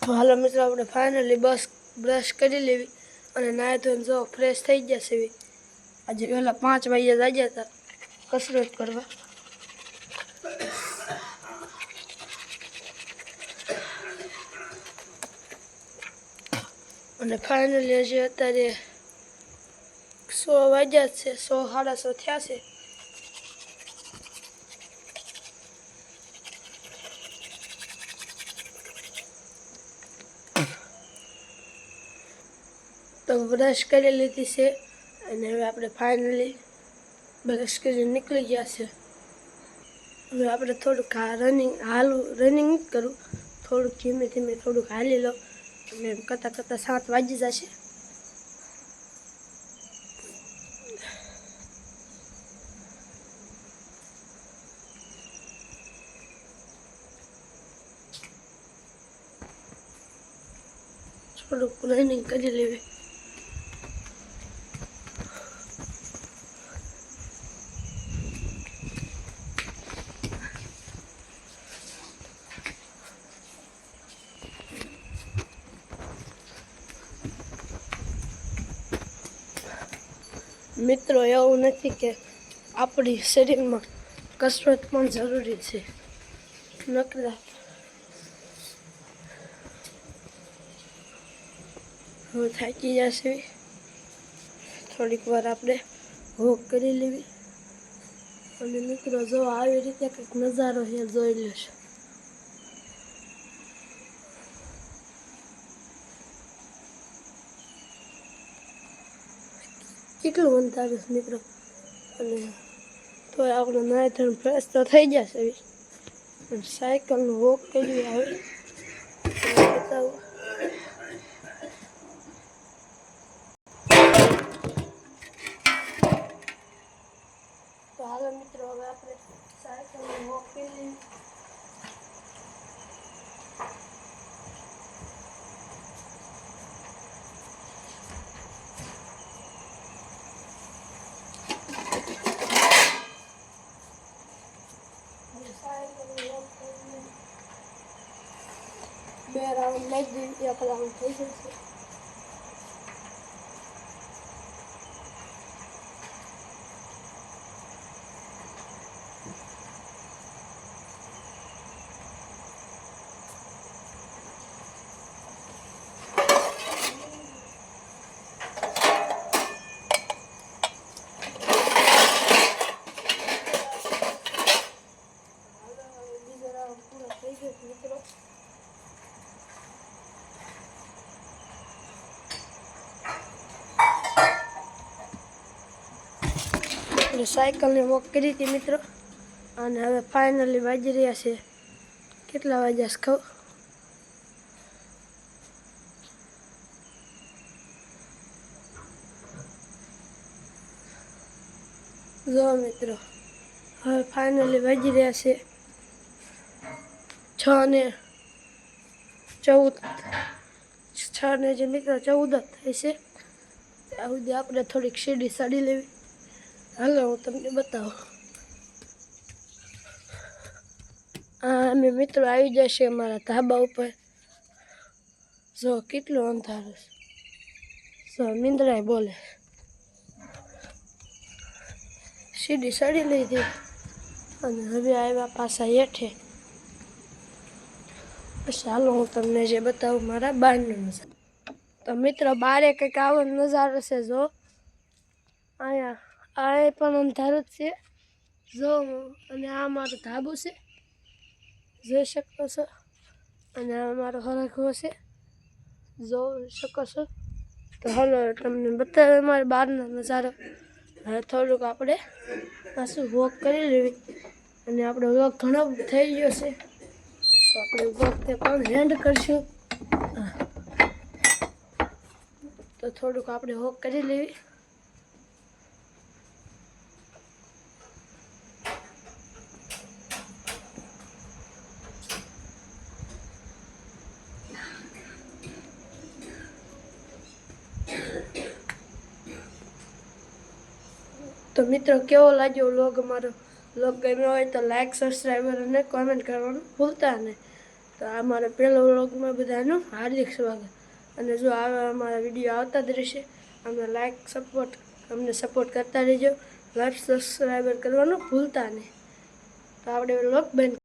હાલો મિત્રો, આપણે finally brush કરી લેવી અને નાહી ધોઈને જો ફ્રેશ થઈ ગયા છે. આજે વહેલા 5 વાગ્યા જાગ્યા હતા કસરત કરવા. અને ફાઇનલી હજી અત્યારે 100 વાગ્યા છે, 100 સાડા 100 થયા છે. તો બ્રશ કરી લીધી છે અને હવે આપણે ફાઇનલી બ્રશ કરી નીકળી ગયા છે. હવે આપણે થોડુંક રનિંગ કરું, થોડુંક ધીમે ધીમે થોડુંક હાલી લો અને એમ કરતાં 7 વાગી જશે. થોડુંક રનિંગ કરી લેવી. મિત્રો, એવું નથી કે આપણી શરીરમાં કસરત પણ જરૂરી છે. નકરા હવે થાકી જશે, થોડીક વાર આપણે વોક કરી લેવી. અને મિત્રો, જો આવી રીતે કંઈક નજારો છે જોઈ લેશો. કેટલું અંધારું છે મિત્રો, અને તો આપણે નાહી ધોઈને ફ્રેશ તો થઈ જશે. સાયકલનું વોક કરી આવે બતાવું. તો હાલો મિત્રો, હવે આપણે સાયકલનું વોક કરી લઈએ. બે રાઉન્ડ લઈ દઈએ, 1 રાઉન્ડ થઈ જશે. બીજો રાઉન્ડ પૂરો થઈ ગયો મિત્રો. આપણે સાયકલને વોક કરી હતી મિત્રો, અને હવે ફાઇનલી વાગી રહ્યા છે, કેટલા વાગ્યા છે કહું? જો મિત્રો, હવે ફાઇનલી વાગી રહ્યા છે 6:14. 6 ને જે મિત્રો 14 થાય છે. ત્યાં સુધી આપણે થોડીક સીડી ચડી લેવી. હાલો, હું તમને બતાવું. અમે મિત્રો આવી જશે અમારા ધાબા ઉપર. જો કેટલું અંધારું છે, જો મિંદરાય બોલે. સીડી ચડી લીધી અને હવે આવ્યા પાછા હેઠે. પછી હાલો, હું તમને જે બતાવું મારા બહારનો નજારો. તો મિત્રો, બારે કંઈક આવો નજારો છે. જો અહીંયા આ પણ અંધારું જ છે. જો, અને આ મારું ધાબું છે, જોઈ શકો છો. અને આ મારો હરખો છે, જોઈ શકો છો. તો હાલો, તમને બતાવે મારે બહારનો નજારો. હવે થોડુંક આપણે પાછું વોક કરી લેવી. અને આપણો વોક ઘણો થઈ ગયો છે, તો આપણે વોકને પણ હેન્ડ કરશું. તો થોડુંક આપણે વોક કરી લેવી. તો મિત્રો, કેવો લાગ્યો વ્લોગ અમારો? વ્લોગ ગમ્યો હોય તો લાઈક, સબસ્ક્રાઈબર અને કોમેન્ટ કરવાનું ભૂલતા નહીં. તો આ મારા પહેલો વ્લોગમાં બધાનું હાર્દિક સ્વાગત. અને જો આવા અમારા વિડીયો આવતા જ રહેશે. અમને અમને સપોર્ટ કરતા રહેજો. લાઈક સબસ્ક્રાઈબર કરવાનું ભૂલતા નહીં. તો આપણે વ્લોગ બંધ